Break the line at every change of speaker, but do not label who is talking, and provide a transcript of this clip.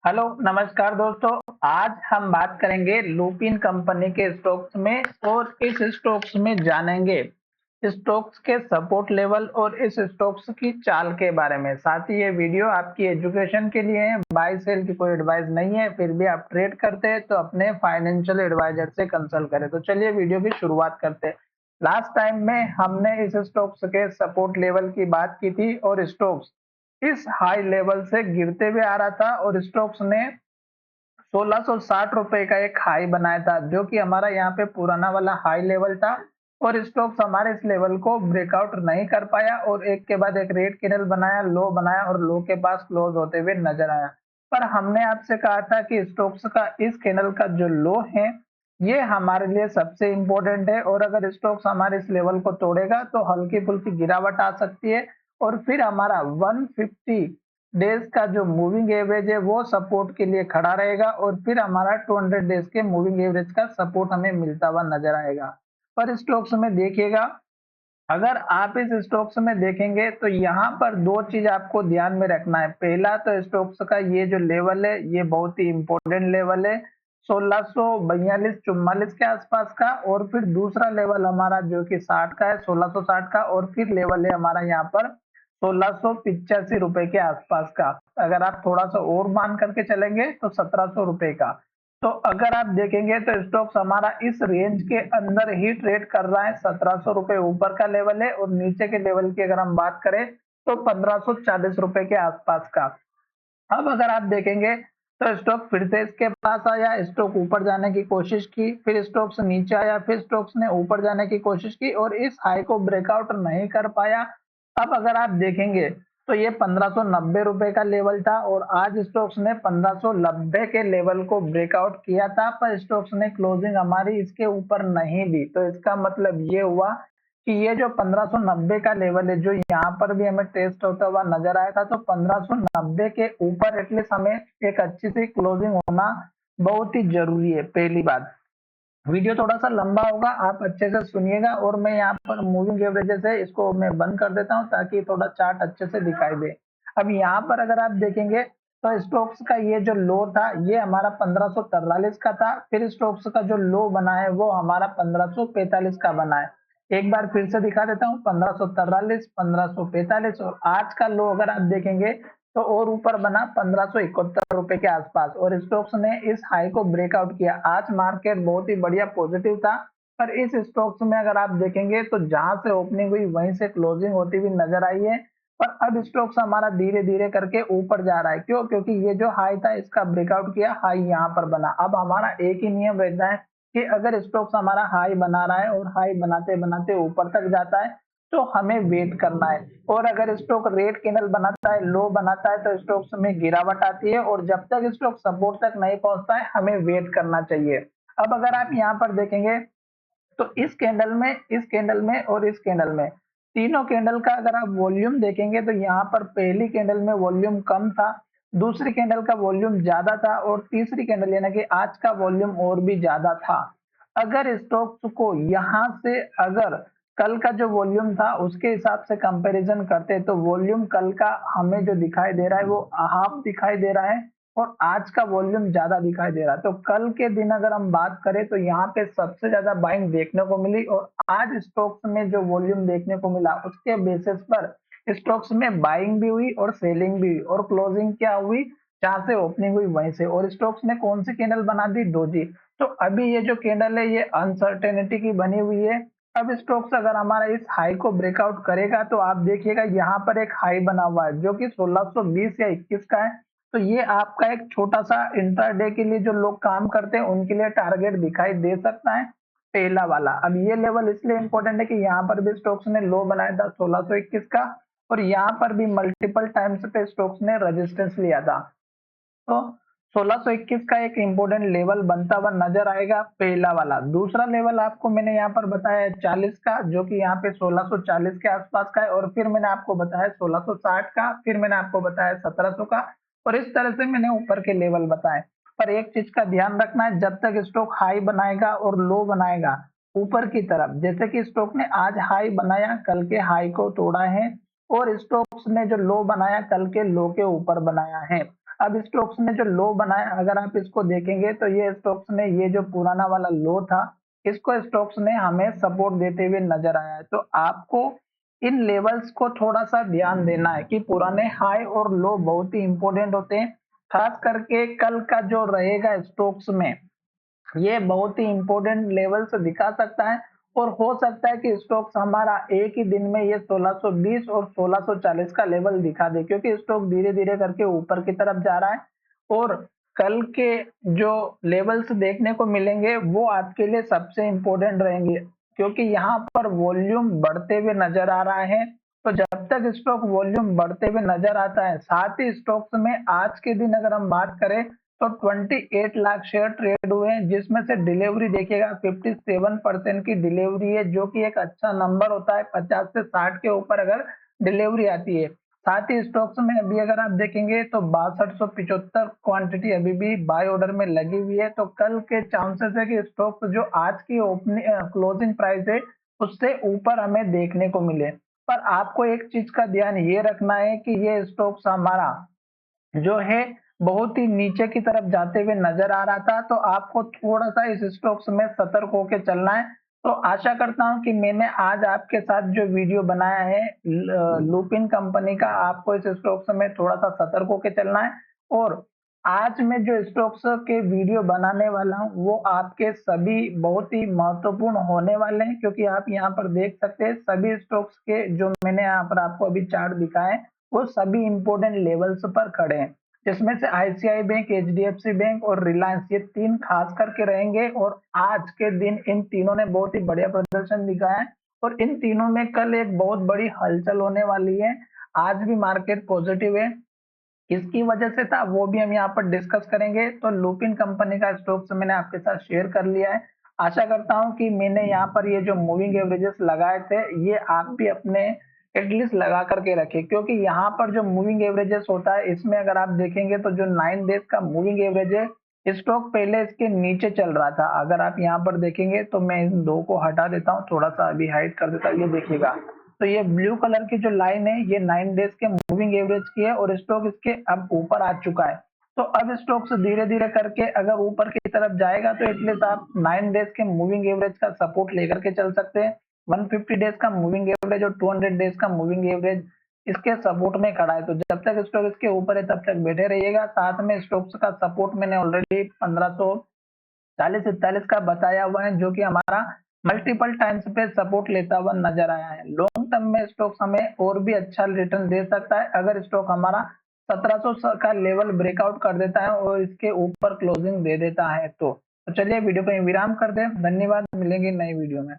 Hello नमस्कार दोस्तों। आज हम बात करेंगे लुपिन कंपनी के स्टॉक्स में और इस स्टॉक्स में जानेंगे स्टॉक्स के सपोर्ट लेवल और इस स्टॉक्स की चाल के बारे में। साथ ही ये वीडियो आपकी एजुकेशन के लिए है, बाय सेल की कोई एडवाइस नहीं है। फिर भी आप ट्रेड करते हैं तो अपने फाइनेंशियल एडवाइजर से कंसल्ट करें। तो चलिए वीडियो की शुरुआत करते हैं। लास्ट टाइम में हमने इस स्टॉक्स के सपोर्ट लेवल की बात की थी और स्टॉक्स इस हाई लेवल से गिरते हुए आ रहा था और स्टॉक्स ने 1660 रुपए का एक हाई बनाया था, जो कि हमारा यहाँ पे पुराना वाला हाई लेवल था। और स्टॉक्स हमारे इस लेवल को ब्रेकआउट नहीं कर पाया और एक के बाद एक रेड कैंडल बनाया, लो बनाया और लो के पास क्लोज होते हुए नजर आया। पर हमने आपसे कहा था कि स्टॉक्स का इस कैंडल का जो लो है, ये हमारे लिए सबसे इंपॉर्टेंट है और अगर स्टॉक्स हमारे इस लेवल को तोड़ेगा तो हल्की फुल्की गिरावट आ सकती है और फिर हमारा 150 डेज का जो मूविंग एवरेज है वो सपोर्ट के लिए खड़ा रहेगा और फिर हमारा 200 डेज के मूविंग एवरेज का सपोर्ट हमें मिलता हुआ नजर आएगा। पर स्टॉक्स में देखिएगा, अगर आप इस स्टॉक्स में देखेंगे तो यहाँ पर दो चीज आपको ध्यान में रखना है। पहला तो स्टॉक्स का ये जो लेवल है ये बहुत ही इंपॉर्टेंट लेवल है, 1642-44 के आसपास का। और फिर दूसरा लेवल हमारा जो कि 60 का है, 1660 का। और फिर लेवल है हमारा यहाँ पर 1685 रुपए के आसपास का। अगर आप थोड़ा सा और मान करके चलेंगे तो 1700 रुपए का। तो अगर आप देखेंगे तो स्टॉक्स हमारा इस रेंज के अंदर ही ट्रेड कर रहा है। 1700 रुपए ऊपर का लेवल है और नीचे के लेवल की अगर हम बात करें तो 1540 रुपए के आसपास का। अब अगर आप देखेंगे तो स्टॉक फिर से इसके पास आया, स्टॉक ऊपर जाने की कोशिश की, फिर स्टॉक्स नीचे आया, फिर स्टॉक्स ने ऊपर जाने की कोशिश की और इस हाई को ब्रेकआउट नहीं कर पाया। अब अगर आप देखेंगे तो ये 1590 रुपए का लेवल था और आज स्टॉक्स ने 1590 के लेवल को ब्रेकआउट किया था, पर स्टॉक्स ने क्लोजिंग हमारी इसके ऊपर नहीं दी। तो इसका मतलब ये हुआ कि ये जो 1590 का लेवल है, जो यहाँ पर भी हमें टेस्ट होता हुआ नजर आया था, तो 1590 के ऊपर एटलीस्ट हमें एक अच्छी सी क्लोजिंग होना बहुत ही जरूरी है। पहली बात, वीडियो थोड़ा सा लंबा होगा, आप अच्छे से सुनिएगा और मैं यहाँ पर मूविंग एवरेजेस है इसको मैं बंद कर देता हूँ ताकि थोड़ा चार्ट अच्छे से दिखाई दे। अब यहाँ पर अगर आप देखेंगे तो स्टॉक्स का ये जो लो था ये हमारा 1543 का था, फिर स्टॉक्स का जो लो बना है वो हमारा 1545 का बना है। एक बार फिर से दिखा देता हूँ, 1543, 1545 और आज का लो अगर आप देखेंगे तो और ऊपर बना 1571 रुपए के आसपास और स्टॉक्स ने इस हाई को ब्रेकआउट किया। आज मार्केट बहुत ही बढ़िया पॉजिटिव था, पर इस स्टॉक्स में अगर आप देखेंगे तो जहां से ओपनिंग हुई वहीं से क्लोजिंग होती हुई नजर आई है। पर अब स्टॉक्स हमारा धीरे धीरे करके ऊपर जा रहा है। क्यों? क्योंकि ये जो हाई था इसका ब्रेकआउट किया, हाई यहाँ पर बना। अब हमारा एक ही नियम रहता है कि अगर स्टॉक्स हमारा हाई बना रहा है और हाई बनाते बनाते ऊपर तक जाता है तो हमें वेट करना है। और अगर स्टॉक रेड कैंडल बनाता है, लो बनाता है, तो स्टॉक्स में गिरावट आती है और जब तक स्टॉक सपोर्ट तक नहीं पहुंचता है हमें वेट करना चाहिए। अब अगर आप यहाँ पर देखेंगे तो इस कैंडल में और इस कैंडल में, तीनों कैंडल का अगर आप वॉल्यूम देखेंगे तो यहाँ पर पहली कैंडल में वॉल्यूम कम था, दूसरी कैंडल का वॉल्यूम ज्यादा था और तीसरी कैंडल यानी कि आज का वॉल्यूम और भी ज्यादा था। अगर स्टॉक्स को यहाँ से अगर कल का जो वॉल्यूम था उसके हिसाब से कंपैरिजन करते तो वॉल्यूम कल का हमें जो दिखाई दे रहा है वो हाफ दिखाई दे रहा है और आज का वॉल्यूम ज्यादा दिखाई दे रहा है। तो कल के दिन अगर हम बात करें तो यहाँ पे सबसे ज्यादा बाइंग देखने को मिली और आज स्टॉक्स में जो वॉल्यूम देखने को मिला उसके बेसिस पर स्टॉक्स में बाइंग भी हुई और सेलिंग भी हुई और क्लोजिंग क्या हुई, जहां से ओपनिंग हुई वहीं से। और स्टॉक्स ने कौन सी कैंडल बना दी? डोजी। तो अभी ये जो कैंडल है ये अनसर्टेनिटी की बनी हुई है। अब स्टॉक्स अगर हमारा इस हाई को ब्रेकआउट करेगा तो आप देखिएगा यहाँ पर एक हाई बना हुआ है जो कि 1620 या 21 का है। तो ये आपका एक छोटा सा इंट्राडे के लिए जो लोग काम करते हैं उनके लिए टारगेट दिखाई दे सकता है, पहला वाला। अब ये लेवल इसलिए इंपॉर्टेंट है कि यहाँ पर भी स्टॉक्स ने लो बनाया था 1621 का और यहाँ पर भी मल्टीपल टाइम्स पे स्टॉक्स ने रेजिस्टेंस लिया था। तो 1621 का एक इंपॉर्टेंट लेवल बनता हुआ नजर आएगा, पहला वाला। दूसरा लेवल आपको मैंने यहाँ पर बताया है 40 का, जो कि यहाँ पे 1640 के आसपास का है। और फिर मैंने आपको बताया 1660 का, फिर मैंने आपको बताया 1700 का और इस तरह से मैंने ऊपर के लेवल बताए। पर एक चीज का ध्यान रखना है, जब तक स्टॉक हाई बनाएगा और लो बनाएगा ऊपर की तरफ, जैसे कि स्टॉक ने आज हाई बनाया, कल के हाई को तोड़ा है और स्टॉक्स ने जो लो बनाया कल के लो के ऊपर बनाया है। अब स्टोक्स ने जो लो बनाया, अगर आप इसको देखेंगे तो ये स्टोक्स ने ये जो पुराना वाला लो था, इसको स्टोक्स ने हमें सपोर्ट देते हुए नजर आया है। तो आपको इन लेवल्स को थोड़ा सा ध्यान देना है कि पुराने हाई और लो बहुत ही इंपॉर्टेंट होते हैं। खास करके कल का जो रहेगा स्टोक्स में, ये बहुत ही इंपॉर्टेंट लेवल्स दिखा सकता है और हो सकता है कि स्टॉक्स हमारा एक ही दिन में ये 1620 और 1640 का लेवल दिखा दे, क्योंकि स्टॉक धीरे धीरे करके ऊपर की तरफ जा रहा है। और कल के जो लेवल्स देखने को मिलेंगे वो आपके लिए सबसे इंपॉर्टेंट रहेंगे, क्योंकि यहाँ पर वॉल्यूम बढ़ते हुए नजर आ रहा है। तो जब तक स्टॉक वॉल्यूम बढ़ते हुए नजर आता है, साथ ही स्टॉक्स में आज के दिन अगर हम बात करें तो 28 लाख शेयर ट्रेड हुए हैं, जिसमें से डिलीवरी देखिएगा 57% की डिलीवरी है, जो कि एक अच्छा नंबर होता है 50 से 60 के ऊपर अगर डिलीवरी आती है। साथ ही स्टॉक्स में अभी अगर आप देखेंगे तो 6275 क्वांटिटी अभी भी बाय ऑर्डर में लगी हुई है। तो कल के चांसेस है कि स्टॉक्स जो आज की ओपनिंग क्लोजिंग प्राइस है उससे ऊपर हमें देखने को मिले। पर आपको एक चीज का ध्यान ये रखना है कि ये स्टॉक्स हमारा जो है बहुत ही नीचे की तरफ जाते हुए नजर आ रहा था, तो आपको थोड़ा सा इस स्टॉक्स में सतर्क होकर चलना है। तो आशा करता हूं कि मैंने आज आपके साथ जो वीडियो बनाया है लुपिन कंपनी का, आपको इस स्टॉक्स में थोड़ा सा सतर्क होकर चलना है। और आज मैं जो स्टॉक्स के वीडियो बनाने वाला हूं वो आपके सभी बहुत ही महत्वपूर्ण होने वाले हैं, क्योंकि आप यहाँ पर देख सकते हैं सभी स्टॉक्स के जो मैंने यहाँ पर आपको अभी चार्ट दिखाए वो सभी इंपॉर्टेंट लेवल्स पर खड़े हैं, जिसमें से आईसीआई बैंक, एचडीएफसी बैंक और रिलायंस, ये तीन खास करके रहेंगे। और आज के दिन इन तीनों ने बहुत ही बढ़िया प्रदर्शन दिखाया है और इन तीनों में कल एक बहुत बड़ी हलचल होने वाली है। आज भी मार्केट पॉजिटिव है, किसकी वजह से था वो भी हम यहाँ पर डिस्कस करेंगे। तो लुपिन कंपनी का स्टॉक्स मैंने आपके साथ शेयर कर लिया है। आशा करता हूँ कि मैंने यहाँ पर ये जो मूविंग एवरेजेस लगाए थे ये आप भी अपने एटलीस्ट लगा करके रखे, क्योंकि यहाँ पर जो मूविंग एवरेजेस होता है इसमें अगर आप देखेंगे तो जो 9 डेज का मूविंग एवरेज है, स्टॉक पहले इसके नीचे चल रहा था। अगर आप यहाँ पर देखेंगे तो मैं इन दो को हटा देता हूँ, थोड़ा सा अभी हाइड कर देता हूँ, ये देखिएगा। तो ये ब्लू कलर की जो लाइन है ये 9 डेज के मूविंग एवरेज की है और स्टॉक इसके अब ऊपर आ चुका है। तो अब स्टॉक से धीरे धीरे करके अगर ऊपर की तरफ जाएगा तो एटलीस्ट आप 9 डेज के मूविंग एवरेज का सपोर्ट लेकर के चल सकते हैं। 150 डेज का मूविंग एवरेज और 200 डेज का मूविंग एवरेज इसके सपोर्ट में खड़ा है। तो जब तक स्टॉक इसके ऊपर है तब तक बैठे रहिएगा। साथ में स्टॉक्स का सपोर्ट मैंने ऑलरेडी 1540-41 का बताया हुआ है, जो कि हमारा मल्टीपल टाइम्स पे सपोर्ट लेता हुआ नजर आया है। लॉन्ग टर्म में स्टॉक्स हमें और भी अच्छा रिटर्न दे सकता है अगर स्टॉक हमारा 1700 का लेवल ब्रेकआउट कर देता है और इसके ऊपर क्लोजिंग दे देता है। तो चलिए वीडियो को विराम कर दें। धन्यवाद, मिलेंगे नई वीडियो में।